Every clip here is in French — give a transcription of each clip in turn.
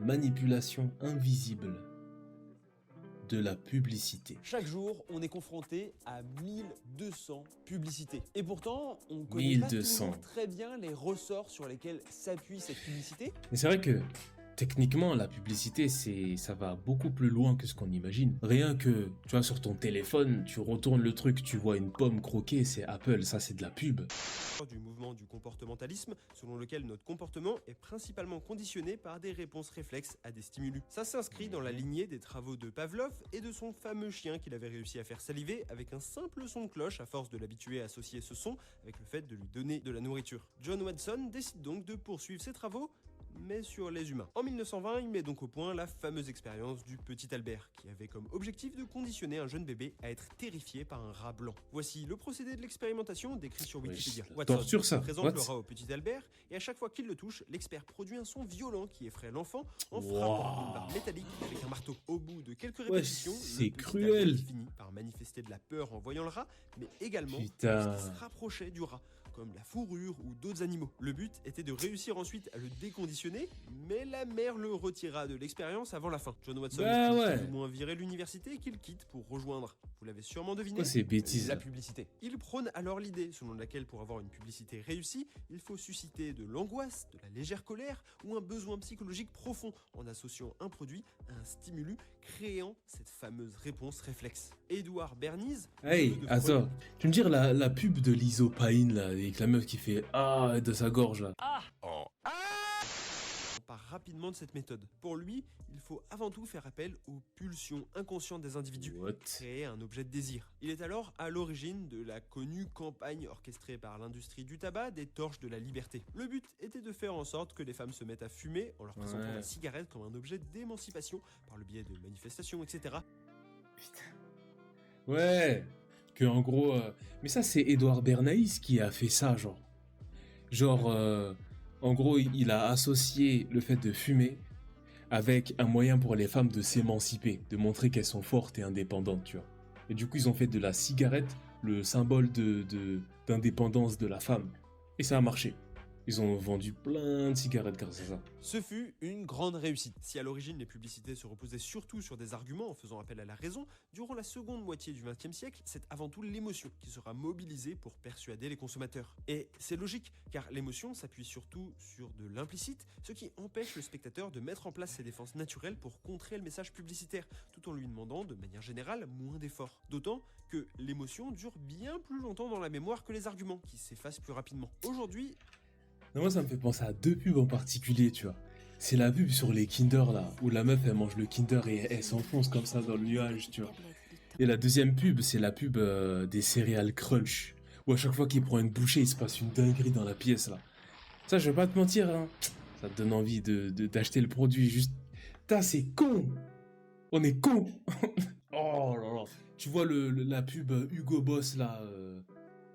manipulation invisible de la publicité. Chaque jour, on est confronté à 1200 publicités. Et pourtant, on connaît pas 1200. toujours très bien les ressorts sur lesquels s'appuie cette publicité. Mais c'est vrai que techniquement, la publicité, ça va beaucoup plus loin que ce qu'on imagine. Rien que, tu vois, sur ton téléphone, tu retournes le truc, tu vois une pomme croquée, c'est Apple, ça c'est de la pub. Du mouvement du comportementalisme, selon lequel notre comportement est principalement conditionné par des réponses réflexes à des stimulus. Ça s'inscrit dans la lignée des travaux de Pavlov et de son fameux chien qu'il avait réussi à faire saliver avec un simple son de cloche à force de l'habituer à associer ce son avec le fait de lui donner de la nourriture. John Watson décide donc de poursuivre ses travaux, mais sur les humains. En 1920, il met donc au point la fameuse expérience du petit Albert, qui avait comme objectif de conditionner un jeune bébé à être terrifié par un rat blanc. Voici le procédé de l'expérimentation décrit sur Wikipédia. Torture ça. Présente What? le rat au petit Albert, et à chaque fois qu'il le touche, l'expert produit un son violent qui effraie l'enfant en frappant une barre métallique avec un marteau. Au bout de quelques répétitions, c'est le petit cruel. Albert finit par manifester de la peur en voyant le rat, mais également Putain. parce qu'il se rapprochait du rat, comme la fourrure ou d'autres animaux. Le but était de réussir ensuite à le déconditionner, mais la mère le retira de l'expérience avant la fin. John Watson Bah ouais. plus ou moins viré l'université qu'il quitte pour rejoindre, vous l'avez sûrement deviné, Quoi ces bêtises La là? publicité. il prône alors l'idée selon laquelle pour avoir une publicité réussie, il faut susciter de l'angoisse, de la légère colère ou un besoin psychologique profond en associant un produit à un stimulus, créant cette fameuse réponse réflexe. Édouard Bernays, Hey, neveu de attends, Freud, tu veux me dire la pub de l'isopaïne là, avec la meuf qui fait ah de sa gorge là. part rapidement de cette méthode. Pour lui, il faut avant tout faire appel aux pulsions inconscientes des individus, What? créer un objet de désir. Il est alors à l'origine de la connue campagne orchestrée par l'industrie du tabac des torches de la liberté. Le but était de faire en sorte que les femmes se mettent à fumer en leur présentant Ouais. la cigarette comme un objet d'émancipation par le biais de manifestations, etc. Ouais, que en gros, mais ça c'est Édouard Bernays qui a fait ça, genre. En gros, il a associé le fait de fumer avec un moyen pour les femmes de s'émanciper, de montrer qu'elles sont fortes et indépendantes, tu vois. Et du coup, ils ont fait de la cigarette le symbole d'indépendance de la femme. Et ça a marché. Ils ont vendu plein de cigarettes grâce à ça. Ce fut une grande réussite. Si à l'origine les publicités se reposaient surtout sur des arguments en faisant appel à la raison, durant la seconde moitié du XXe siècle, c'est avant tout l'émotion qui sera mobilisée pour persuader les consommateurs. Et c'est logique, car l'émotion s'appuie surtout sur de l'implicite, ce qui empêche le spectateur de mettre en place ses défenses naturelles pour contrer le message publicitaire, tout en lui demandant de manière générale moins d'efforts. D'autant que l'émotion dure bien plus longtemps dans la mémoire que les arguments, qui s'effacent plus rapidement. Aujourd'hui, Non, moi, ça me fait penser à deux pubs en particulier, tu vois. C'est la pub sur les Kinder, là, où la meuf, elle mange le Kinder et elle s'enfonce comme ça dans le nuage, tu vois. Et la deuxième pub, c'est la pub des céréales Crunch, où à chaque fois qu'il prend une bouchée, il se passe une dinguerie dans la pièce, là. Ça, je vais pas te mentir, hein. Ça te donne envie d'acheter le produit, juste... Putain, c'est con. On est con. Oh là là. Tu vois la pub Hugo Boss, là,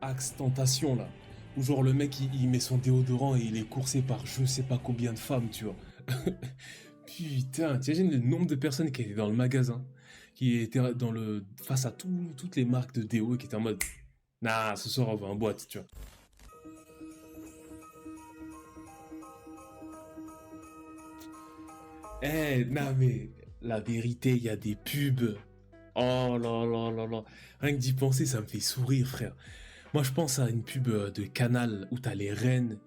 Axe Tentation, là. Où genre le mec il met son déodorant et il est coursé par je sais pas combien de femmes, tu vois. Putain, t'imagines le nombre de personnes qui étaient dans le magasin, qui étaient face à toutes les marques de déo et qui étaient en mode nah, ce soir on va en boîte, tu vois. Eh, non mais la vérité, il y a des pubs. Oh là là là là. Rien que d'y penser, ça me fait sourire, frère. Moi, je pense à une pub de Canal où t'as les reines,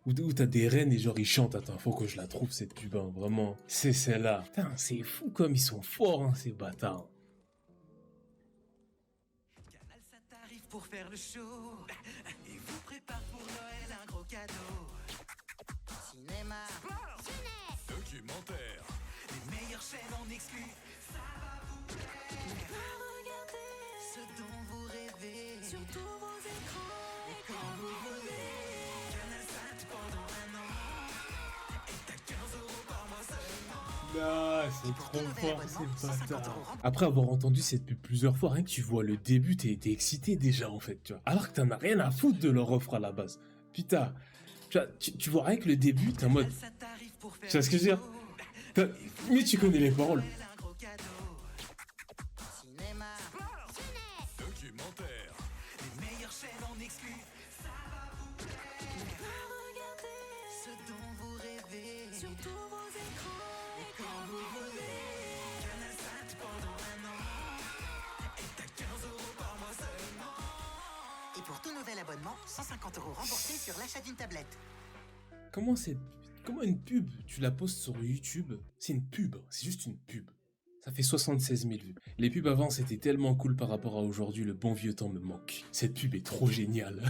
où t'as des reines et genre ils chantent. Attends, faut que je la trouve cette pub, hein, vraiment. C'est celle-là. Putain, c'est fou comme ils sont forts, hein, ces bâtards. Canal, ça t'arrive pour faire le show. Et vous prépare pour Noël un gros cadeau. Cinéma, Documentaire, les meilleures chaînes en exclu. Ça va vous plaire. Regardez ce dont vous rêvez. Sur tous vos écrans. Et quand vous voulez. Canal 5 pendant un an. Et t'as 15 € par mois seulement. Ah, c'est trop fort, ces bâtards. Après avoir entendu cette pub plusieurs fois, rien que tu vois le début, t'es excité déjà, en fait, tu vois. Alors que t'en as rien à foutre de leur offre à la base. Putain, tu vois rien que le début, t'es en mode... Ça t'arrive pour faire Tu vois ce que je veux dire? Mais tu connais les paroles. un gros cadeau. Cinéma, documentaire, les meilleures chaînes en exclu. Ça va vous plaire. Regardez ce dont vous rêvez. Sur tous vos écrans. Pour tout nouvel abonnement, 150 € remboursés sur l'achat d'une tablette. Comment une pub, tu la postes sur YouTube? C'est une pub, c'est juste une pub. Ça fait 76 000 vues. Les pubs avant, c'était tellement cool par rapport à aujourd'hui, le bon vieux temps me manque. Cette pub est trop géniale.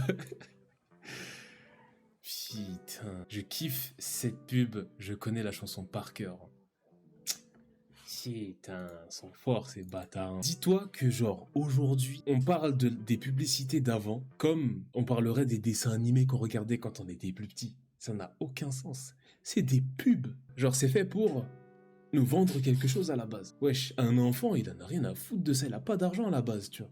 Putain, je kiffe cette pub, je connais la chanson par cœur. Putain, ils sont forts ces bâtards. Dis-toi que genre, aujourd'hui, on parle des publicités d'avant, comme on parlerait des dessins animés qu'on regardait quand on était plus petit. Ça n'a aucun sens. C'est des pubs. Genre, c'est fait pour nous vendre quelque chose à la base. Wesh, un enfant, il en a rien à foutre de ça, il a pas d'argent à la base, tu vois.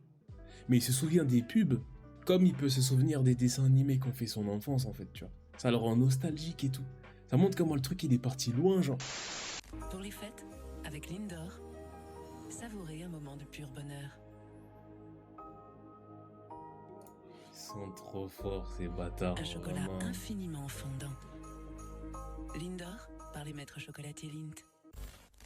Mais il se souvient des pubs, comme il peut se souvenir des dessins animés qu'ont fait son enfance, en fait, tu vois. Ça le rend nostalgique et tout. Ça montre comment le truc, il est parti loin, genre. Pour les fêtes, avec Lindor, savourez un moment de pur bonheur. Ils sont trop forts, ces bâtards. Un chocolat vraiment. infiniment fondant. Lindor, par les maîtres chocolatiers Lindt.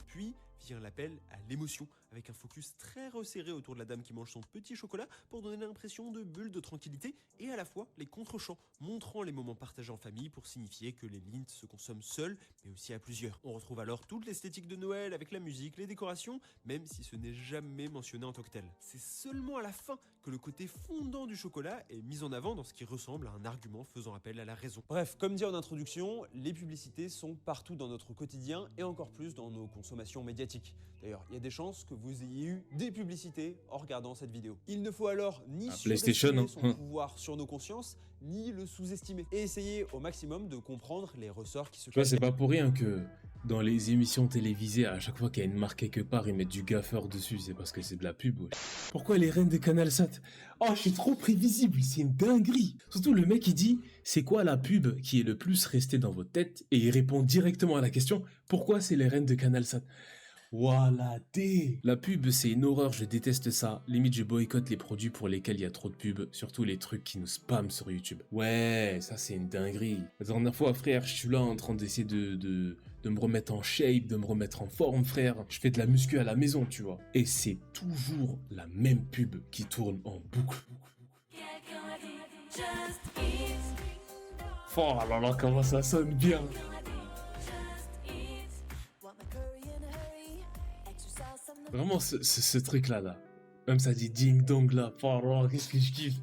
Puis vient l'appel à l'émotion, avec un focus très resserré autour de la dame qui mange son petit chocolat pour donner l'impression de bulle de tranquillité et à la fois les contre-champs montrant les moments partagés en famille pour signifier que les Lindt se consomment seuls mais aussi à plusieurs. On retrouve alors toute l'esthétique de Noël avec la musique, les décorations, même si ce n'est jamais mentionné en tant que tel. C'est seulement à la fin que le côté fondant du chocolat est mis en avant dans ce qui ressemble à un argument faisant appel à la raison. Bref, comme dit en introduction, les publicités sont partout dans notre quotidien et encore plus dans nos consommations médiatiques. D'ailleurs, il y a des chances que vous ayez eu des publicités en regardant cette vidéo. Il ne faut alors ni PlayStation, surestimer hein. son pouvoir sur nos consciences, ni le sous-estimer. Et essayer au maximum de comprendre les ressorts qui se Tu vois, cachent. c'est pas pour rien que dans les émissions télévisées, à chaque fois qu'il y a une marque quelque part, ils mettent du gaffeur dessus. C'est parce que c'est de la pub, ouais. Pourquoi les reines de CanalSat? Oh, je suis trop prévisible, c'est une dinguerie. Surtout le mec, il dit, c'est quoi la pub qui est le plus restée dans votre tête? Et il répond directement à la question, pourquoi c'est les reines de CanalSat? Voilà, la pub, c'est une horreur, je déteste ça. Limite, je boycotte les produits pour lesquels il y a trop de pubs, surtout les trucs qui nous spamment sur YouTube. Ouais, ça c'est une dinguerie. La dernière fois, frère, je suis là en train d'essayer de me remettre en shape, de me remettre en forme, frère. Je fais de la muscu à la maison, tu vois. Et c'est toujours la même pub qui tourne en boucle. Oh là là, comment ça sonne bien. Vraiment, ce truc-là, là. Même ça dit ding-dong, là. Oh là là, qu'est-ce que je kiffe.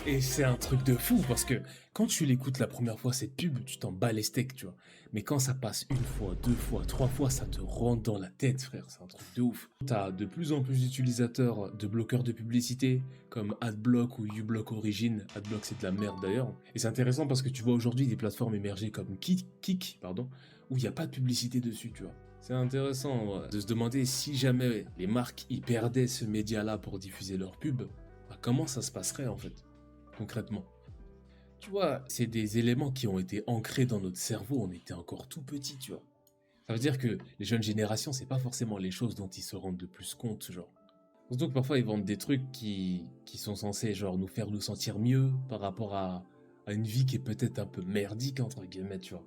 Et c'est un truc de fou, parce que quand tu l'écoutes la première fois, cette pub, tu t'en bats les steaks, tu vois. Mais quand ça passe une fois, deux fois, trois fois, ça te rentre dans la tête, frère. C'est un truc de ouf. T'as de plus en plus d'utilisateurs de bloqueurs de publicité, comme Adblock ou uBlock Origin. Adblock, c'est de la merde d'ailleurs. Et c'est intéressant parce que tu vois aujourd'hui des plateformes émerger comme Kik, où il n'y a pas de publicité dessus, tu vois. C'est intéressant de se demander si jamais les marques y perdaient ce média-là pour diffuser leurs pubs, bah, comment ça se passerait en fait, concrètement. Tu vois, c'est des éléments qui ont été ancrés dans notre cerveau, on était encore tout petit, tu vois. Ça veut dire que les jeunes générations, c'est pas forcément les choses dont ils se rendent le plus compte, genre. Surtout que parfois, ils vendent des trucs qui sont censés, genre, nous faire nous sentir mieux par rapport à une vie qui est peut-être un peu merdique, entre guillemets, tu vois.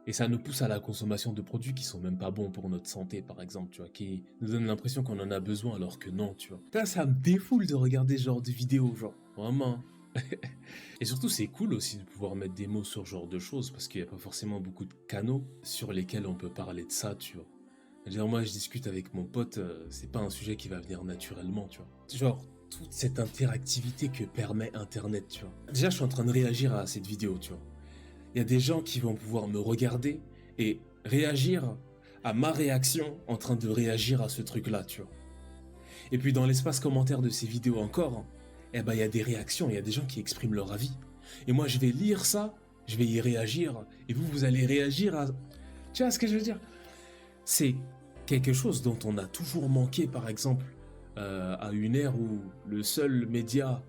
Et ça nous pousse à la consommation de produits qui sont même pas bons pour notre santé, par exemple, tu vois, qui nous donnent l'impression qu'on en a besoin alors que non, tu vois. Putain, ça me défoule de regarder ce genre de vidéos, genre, vraiment. Et surtout, c'est cool aussi de pouvoir mettre des mots sur ce genre de choses, parce qu'il n'y a pas forcément beaucoup de canaux sur lesquels on peut parler de ça, tu vois. Dire, moi, je discute avec mon pote, c'est pas un sujet qui va venir naturellement, tu vois. Genre, toute cette interactivité que permet Internet, tu vois. Déjà, je suis en train de réagir à cette vidéo, tu vois. Il y a des gens qui vont pouvoir me regarder et réagir à ma réaction en train de réagir à ce truc-là, tu vois. Et puis, dans l'espace commentaire de ces vidéos encore, eh ben, il y a des réactions, il y a des gens qui expriment leur avis. Et moi, je vais lire ça, je vais y réagir, et vous allez réagir à... Tu vois ce que je veux dire? C'est quelque chose dont on a toujours manqué, par exemple, à une ère où le seul média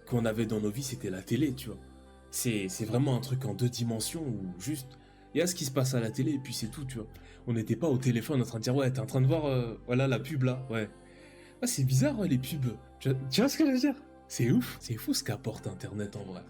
qu'on avait dans nos vies, c'était la télé, tu vois. C'est vraiment un truc en deux dimensions où juste, il y a ce qui se passe à la télé, et puis c'est tout, tu vois. On n'était pas au téléphone en train de dire, ouais, t'es en train de voir, voilà, la pub, là, ouais. Ah, c'est bizarre, ouais, les pubs. Tu vois ce que je veux dire? C'est ouf. C'est fou ce qu'apporte Internet, en vrai.